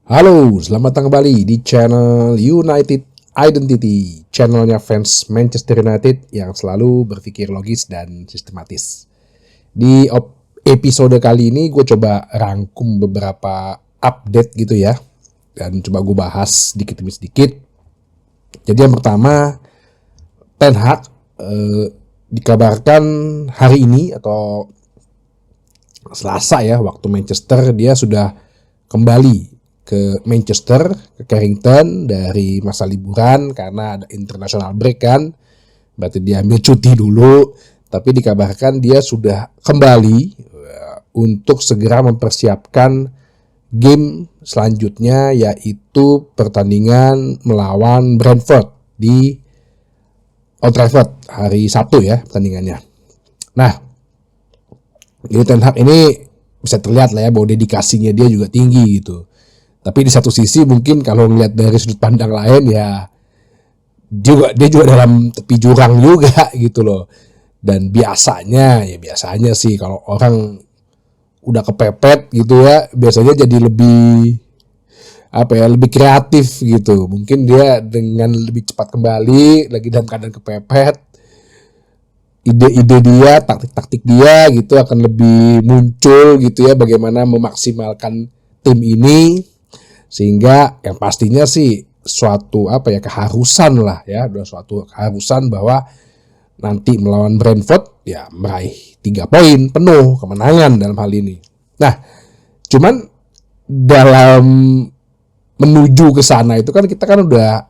Halo, selamat datang kembali di channel United Identity, channelnya fans Manchester United yang selalu berpikir logis dan sistematis. Di episode kali ini gue coba rangkum beberapa update gitu ya, dan coba gue bahas sedikit demi sedikit. Jadi yang pertama, Ten Hag dikabarkan hari ini atau Selasa ya, waktu Manchester dia sudah kembali ke Manchester, ke Carrington dari masa liburan karena ada international break kan. Berarti dia ambil cuti dulu, tapi dikabarkan dia sudah kembali untuk segera mempersiapkan game selanjutnya, yaitu pertandingan melawan Brentford di Old Trafford hari Sabtu ya pertandingannya. Nah, jadi Ten Hag ini bisa terlihat lah ya bahwa dedikasinya dia juga tinggi gitu. Tapi di satu sisi mungkin kalau ngeliat dari sudut pandang lain ya dia juga dalam tepi jurang juga gitu loh. Dan biasanya sih kalau orang udah kepepet gitu ya, biasanya jadi lebih kreatif gitu. Mungkin dia dengan lebih cepat kembali lagi dalam keadaan kepepet, ide-ide dia, taktik-taktik dia gitu akan lebih muncul gitu ya, bagaimana memaksimalkan tim ini. Sehingga yang pastinya sih suatu keharusan lah ya, udah suatu keharusan bahwa nanti melawan Brentford ya meraih 3 poin penuh kemenangan dalam hal ini. Nah, cuman dalam menuju ke sana itu kan kita kan udah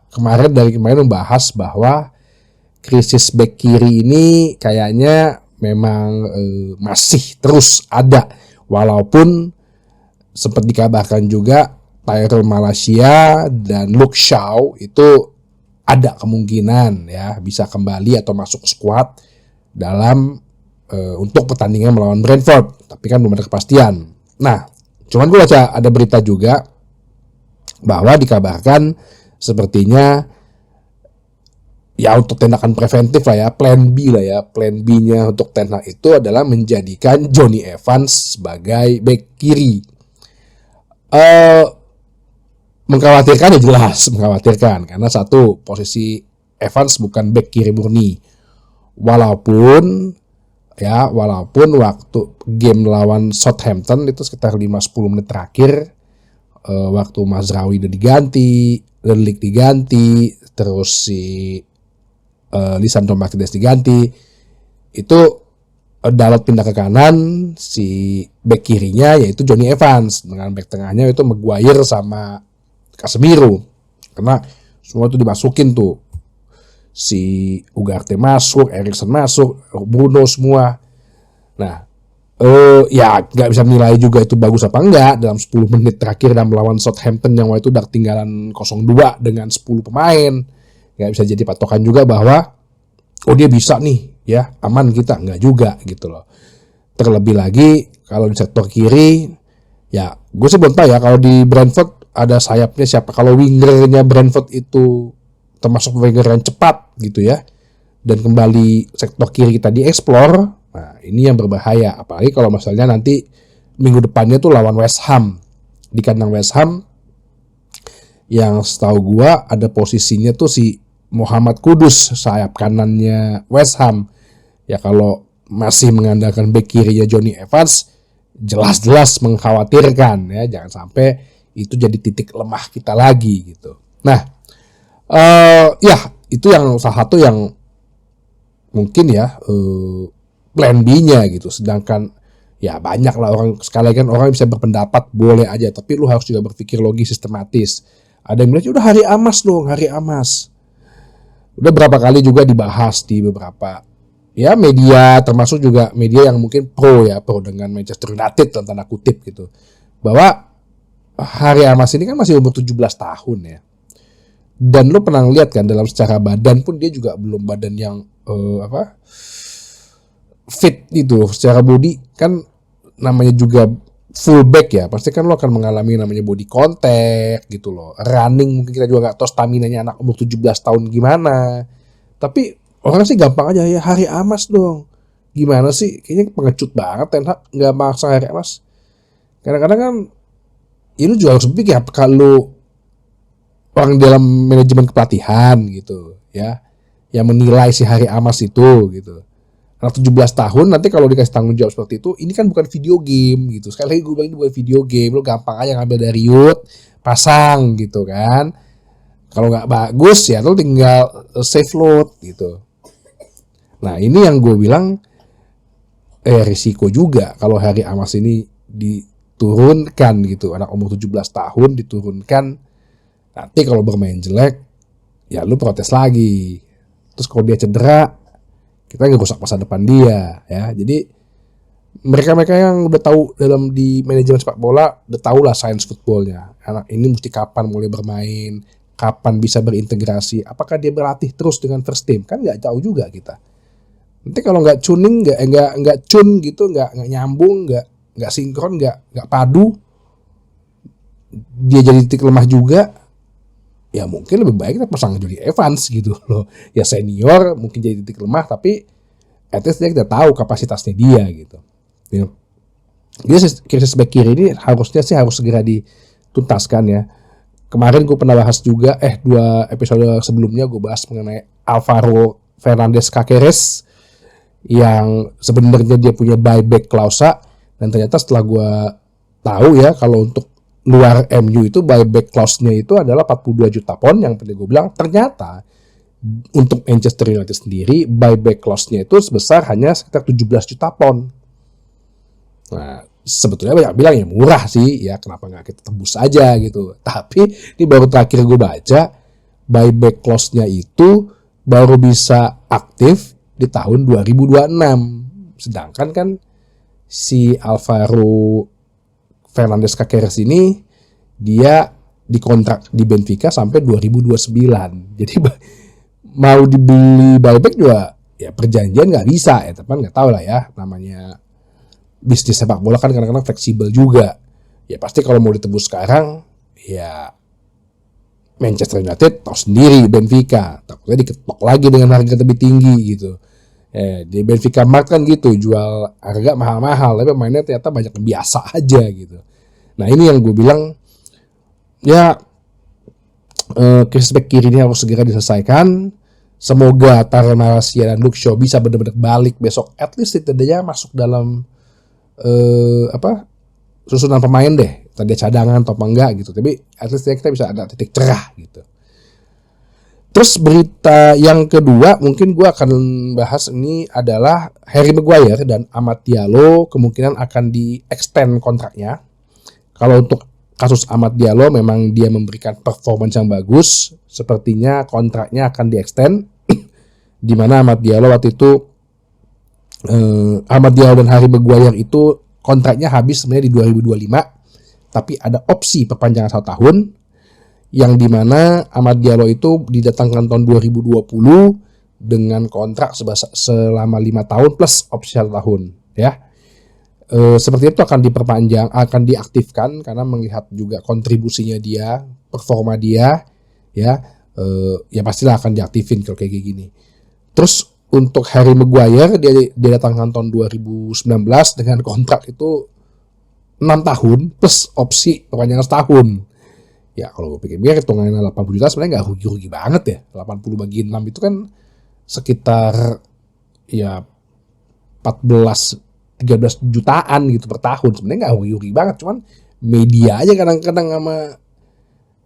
dari kemarin membahas bahwa krisis back kiri ini kayaknya memang masih terus ada, walaupun sempat dikabarkan juga Tyrell Malacia dan Luke Shaw itu ada kemungkinan ya bisa kembali atau masuk squad dalam untuk pertandingan melawan Brentford, tapi kan belum ada kepastian. Nah, cuman gue baca ada berita juga bahwa dikabarkan sepertinya ya untuk tindakan preventif lah ya, plan B-nya untuk Ten Hag itu adalah menjadikan Jonny Evans sebagai back kiri. Mengkhawatirkan ya jelas mengkhawatirkan, karena satu, posisi Evans bukan back kiri murni, walaupun waktu game lawan Southampton itu sekitar 5-10 menit terakhir, waktu Mazraoui udah diganti, Lerlik diganti, terus si Lisandro Martinez diganti, itu Dalot pindah ke kanan, si back kirinya yaitu Jonny Evans, dengan back tengahnya itu Maguire sama Casemiro, karena semua itu dimasukin tuh, si Ugarte masuk, Eriksen masuk, Bruno semua. Nah, ya nggak bisa menilai juga itu bagus apa enggak dalam 10 menit terakhir dan melawan Southampton yang waktu itu udah tinggalan 0-2 dengan 10 pemain. Nggak bisa jadi patokan juga bahwa dia bisa nih ya, aman kita, nggak juga gitu loh. Terlebih lagi kalau di sektor kiri ya, gue sih belum tahu ya kalau di Brentford ada sayapnya siapa. Kalau wingernya Brentford itu termasuk winger yang cepat gitu ya, dan kembali sektor kiri kita dieksplor, nah ini yang berbahaya. Apalagi kalau misalnya nanti minggu depannya tuh lawan West Ham di kandang West Ham, yang setahu gua ada posisinya tuh si Muhammad Kudus, sayap kanannya West Ham. Ya kalau masih mengandalkan back kirinya Jonny Evans, jelas-jelas mengkhawatirkan ya, jangan sampai itu jadi titik lemah kita lagi gitu. Nah, ya itu yang salah satu yang mungkin ya plan B-nya gitu. Sedangkan ya banyak lah orang, sekali kan orang bisa berpendapat boleh aja, tapi lu harus juga berpikir logis, sistematis. Ada yang bilang udah hari Amas dong, hari Amas. Udah berapa kali juga dibahas di beberapa ya media, termasuk juga media yang mungkin pro dengan Manchester United dalam tanda kutip gitu, bahwa Hari Amas ini kan masih umur 17 tahun ya. Dan lo pernah lihat kan dalam secara badan pun dia juga belum badan yang fit gitu. Secara body kan namanya juga fullback ya, pasti kan lo akan mengalami namanya body contact gitu loh. Running mungkin kita juga gak tahu staminanya anak umur 17 tahun gimana. Tapi orang sih gampang aja ya, hari Amas dong. Gimana sih? Kayaknya pengecut banget Ten Hag gak maksa hari Amas. Kadang-kadang kan lu juga harus berpikir apakah lu orang dalam manajemen kepelatihan gitu ya, yang menilai si Harry Amas itu gitu. Anak 17 tahun nanti kalau dikasih tanggung jawab seperti itu, ini kan bukan video game gitu. Sekali lagi gue bilang ini bukan video game, lo gampang aja ngambil dari Yud, pasang gitu kan. Kalau nggak bagus ya lo tinggal save load gitu. Nah ini yang gue bilang risiko juga kalau Harry Amas ini diturunkan gitu, anak umur 17 tahun diturunkan, nanti kalau bermain jelek ya lu protes lagi. Terus kalau dia cedera, kita ngerusak masa depan dia ya. Jadi mereka yang udah tahu dalam di manajemen sepak bola udah tahu lah sains footballnya. Anak ini mesti kapan mulai bermain, kapan bisa berintegrasi, apakah dia berlatih terus dengan first team, kan nggak tahu juga kita. Nanti kalau nggak tuning, nggak tune gitu, nggak nyambung, nggak sinkron, nggak padu, dia jadi titik lemah juga. Ya mungkin lebih baik kita pasang Jody Evans gitu loh. Ya senior mungkin jadi titik lemah, tapi at least kita tahu kapasitasnya dia gitu. Ya. Jadi krisis back kiri ini harusnya sih harus segera dituntaskan ya. Kemarin gue pernah bahas juga, 2 episode sebelumnya gue bahas mengenai Alvaro Fernandez Caceres yang sebenarnya dia punya buyback klausa, dan ternyata setelah gue tahu ya kalau untuk luar MU itu buyback clause-nya itu adalah 42 juta pound, yang tadi gue bilang ternyata untuk Manchester United sendiri buyback clause-nya itu sebesar hanya sekitar 17 juta pound. Nah, sebetulnya banyak bilang ya murah sih, ya kenapa nggak kita tembus aja gitu. Tapi ini baru terakhir gue baca, buyback clause-nya itu baru bisa aktif di tahun 2026. Sedangkan kan si Alvaro Fernandez Caceres ini dia dikontrak di Benfica sampai 2029. Jadi mau dibeli buyback juga ya perjanjian nggak bisa ya, teman nggak tahu lah ya, namanya bisnis sepak bola kan kadang-kadang fleksibel juga. Ya pasti kalau mau ditebus sekarang ya Manchester United tahu sendiri Benfica takutnya diketok lagi dengan harga lebih tinggi gitu. Di Benfica Mart kan gitu, jual harga mahal-mahal tapi mainnya ternyata banyak yang biasa aja gitu. Nah ini yang gue bilang ya, krisis back kiri ini harus segera diselesaikan. Semoga Tyrell Malacia dan Luke Shaw bisa benar-benar balik besok, at least setidaknya masuk dalam susunan pemain deh, tadi cadangan atau apa enggak gitu, tapi at least kita bisa ada titik cerah gitu. Terus berita yang kedua mungkin gue akan bahas ini adalah Harry Maguire dan Amad Diallo kemungkinan akan di-extend kontraknya. Kalau untuk kasus Amad Diallo memang dia memberikan performance yang bagus, sepertinya kontraknya akan di-extend. Di mana Amad Diallo waktu itu Amad Diallo dan Harry Maguire itu kontraknya habis sebenarnya di 2025, tapi ada opsi perpanjangan 1 tahun, yang dimana Amad Diallo itu didatangkan tahun 2020 dengan kontrak selama 5 tahun plus opsi 1 tahun ya. Seperti itu akan diperpanjang, akan diaktifkan karena melihat juga kontribusinya dia, performa dia ya, ya pastilah akan diaktifin kalau kayak gini. Terus untuk Harry Maguire dia datangkan tahun 2019 dengan kontrak itu 6 tahun plus opsi perpanjangan setahun. Ya kalau gue pikir-pikir hitungannya 80 juta sebenarnya nggak rugi-rugi banget ya. 80 bagi 6 itu kan sekitar ya 13 jutaan gitu per tahun. Sebenarnya nggak rugi-rugi banget, cuman media aja kadang-kadang sama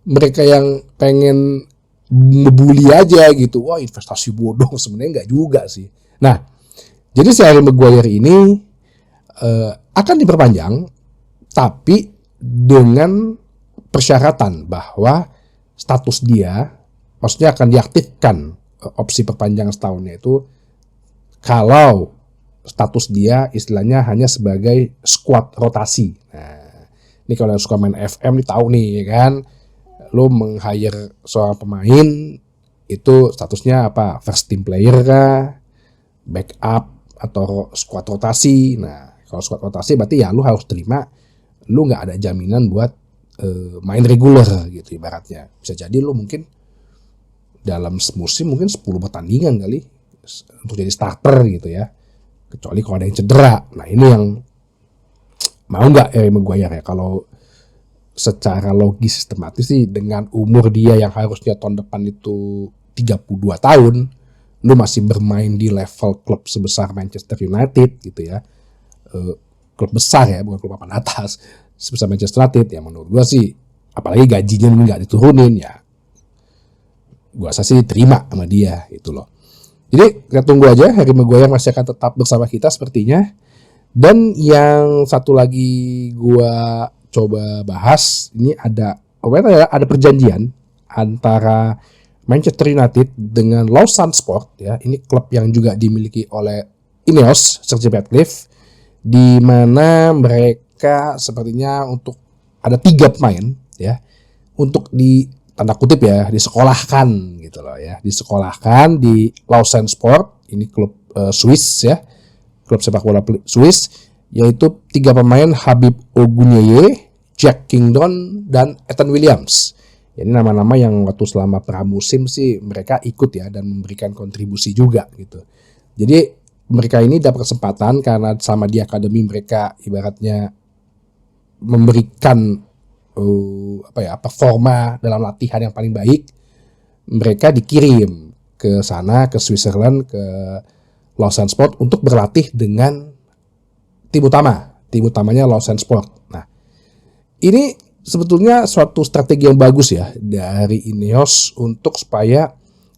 mereka yang pengen ngebully aja gitu. Wah investasi bodoh, sebenarnya nggak juga sih. Nah jadi si Harry Maguire ini akan diperpanjang, tapi dengan persyaratan bahwa status dia, maksudnya akan diaktifkan opsi perpanjangan setahunnya itu kalau status dia istilahnya hanya sebagai squad rotasi. Nah, ini kalau suka main FM nih tahu nih ya kan, lo meng-hire seorang pemain itu statusnya apa? First team player kah? Backup atau squad rotasi. Nah, kalau squad rotasi berarti ya lo harus terima lo nggak ada jaminan buat main reguler gitu ibaratnya. Bisa jadi lo mungkin dalam musim mungkin 10 pertandingan kali untuk jadi starter gitu ya, kecuali kalau ada yang cedera. Nah ini yang mau nggak Harry Maguire ya, kalau secara logis sistematis sih, dengan umur dia yang harusnya tahun depan itu 32 tahun, lu masih bermain di level klub sebesar Manchester United gitu ya. Klub besar ya, bukan klub papan atas, sebesar Manchester United ya, menurut gua sih, apalagi gajinya nggak diturunin ya, gua rasa sih terima sama dia gitu loh. Jadi kita tunggu aja, Harry Maguire masih akan tetap bersama kita sepertinya. Dan yang satu lagi gua coba bahas, ini ada perjanjian antara Manchester United dengan Lausanne Sport ya. Ini klub yang juga dimiliki oleh Ineos, Sir Jim Ratcliffe, di mana mereka sepertinya untuk ada 3 pemain ya, untuk di tanda kutip ya disekolahkan gitu loh ya, disekolahkan di Lausanne Sport. Ini klub Swiss ya, klub sepak bola Swiss, yaitu 3 pemain, Habib Ogunyeye, Jack Kingdon, dan Ethan Williams. Ini nama-nama yang waktu selama pramusim sih mereka ikut ya dan memberikan kontribusi juga gitu. Jadi mereka ini dapat kesempatan karena sama di akademi mereka ibaratnya memberikan performa dalam latihan yang paling baik. Mereka dikirim ke sana, ke Switzerland, ke Lausanne Sport untuk berlatih dengan tim utamanya Lausanne Sport. Nah, ini sebetulnya suatu strategi yang bagus ya dari Ineos untuk supaya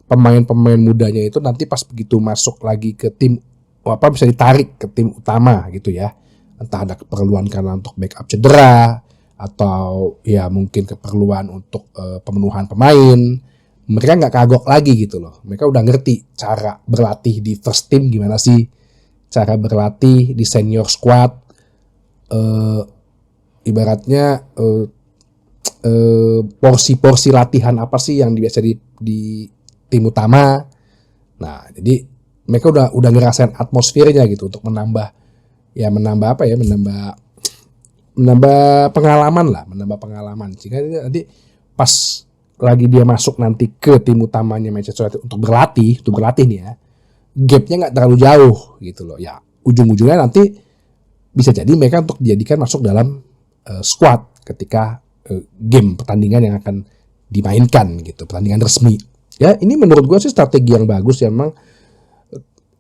pemain-pemain mudanya itu nanti pas begitu masuk lagi ke tim bisa ditarik ke tim utama gitu ya. Entah ada keperluan karena untuk backup cedera atau ya mungkin keperluan untuk pemenuhan pemain. Mereka nggak kagok lagi gitu loh. Mereka udah ngerti cara berlatih di first team gimana sih, cara berlatih di senior squad, ibaratnya porsi-porsi latihan apa sih yang biasa di tim utama. Nah, jadi mereka udah ngerasain atmosfernya gitu untuk menambah pengalaman sehingga nanti pas lagi dia masuk nanti ke tim utamanya Manchester United untuk berlatih nih ya, gapnya nggak terlalu jauh gitu loh ya. Ujung-ujungnya nanti bisa jadi mereka untuk dijadikan masuk dalam squad ketika game pertandingan yang akan dimainkan gitu, pertandingan resmi ya. Ini menurut gue sih strategi yang bagus ya. Memang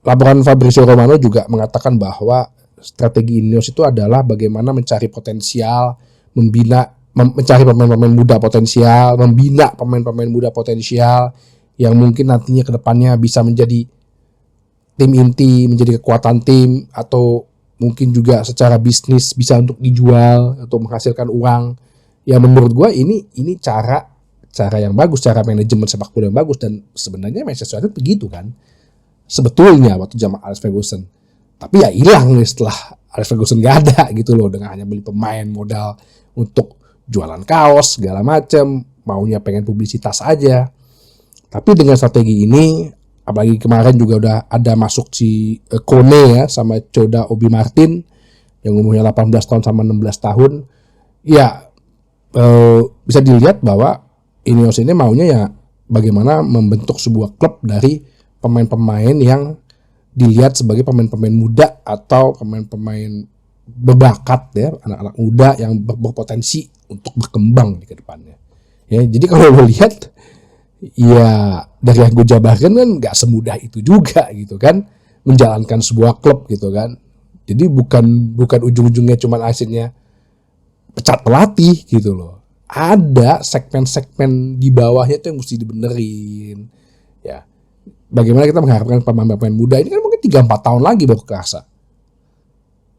laporan Fabrizio Romano juga mengatakan bahwa strategi Ineos itu adalah bagaimana mencari potensial, mencari pemain-pemain muda potensial, membina pemain-pemain muda potensial yang mungkin nantinya ke depannya bisa menjadi tim inti, menjadi kekuatan tim, atau mungkin juga secara bisnis bisa untuk dijual atau menghasilkan uang. Ya menurut gue ini cara yang bagus, cara manajemen sepak bola yang bagus, dan sebenarnya Manchester United begitu kan sebetulnya waktu zaman Alex Ferguson. Tapi ya hilang nih setelah Alex Ferguson gak ada gitu loh, dengan hanya beli pemain modal untuk jualan kaos segala macam, maunya pengen publisitas aja. Tapi dengan strategi ini, apalagi kemarin juga udah ada masuk si Kone ya sama Choda Obi Martin yang umurnya 18 tahun sama 16 tahun. Ya bisa dilihat bahwa Ineos ini maunya ya bagaimana membentuk sebuah klub dari pemain-pemain yang dilihat sebagai pemain-pemain muda atau pemain-pemain berbakat ya, anak-anak muda yang berpotensi untuk berkembang di kedepannya. Ya, jadi kalau lo lihat ya dari yang gue jabarkan kan nggak semudah itu juga gitu kan, menjalankan sebuah klub gitu kan. Jadi bukan ujung-ujungnya cuma akhirnya pecat pelatih gitu loh. Ada segmen-segmen di bawahnya tuh yang mesti dibenerin. Ya, bagaimana kita mengharapkan pemain-pemain muda ini kan mungkin 3-4 tahun lagi baru kerasa.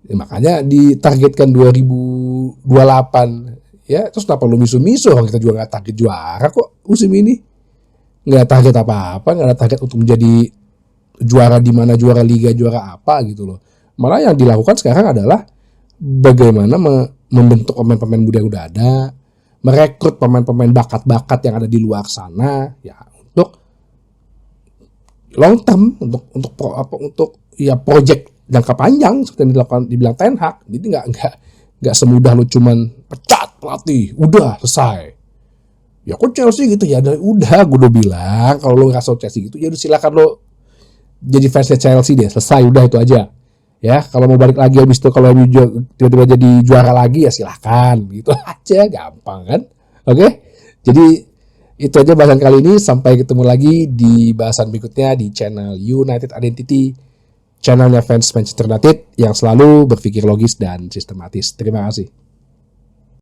Ya, makanya ditargetkan 2028 ya. Terus kenapa lu misu-misu, orang kita juga gak target juara kok musim ini, gak target apa-apa, gak ada target untuk menjadi juara di mana, juara liga, juara apa gitu loh. Malah yang dilakukan sekarang adalah bagaimana membentuk pemain-pemain muda yang udah ada, merekrut pemain-pemain bakat-bakat yang ada di luar sana ya, untuk long term, untuk ya project jangka panjang seperti yang dibilang Ten Hag. Jadi nggak semudah lo cuman pecat pelatih udah selesai. Ya kok Chelsea gitu ya, udah gue udah bilang kalau lo nggak Chelsea gitu ya udah silakan lo jadi fansnya Chelsea deh, selesai udah itu aja Ya, kalau mau balik lagi habis itu kalau MU tiba-tiba jadi juara lagi ya silahkan, gitu aja, gampang kan? Oke, jadi itu aja bahasan kali ini. Sampai ketemu lagi di bahasan berikutnya di channel United Identity, channelnya fans Manchester United yang selalu berpikir logis dan sistematis. Terima kasih.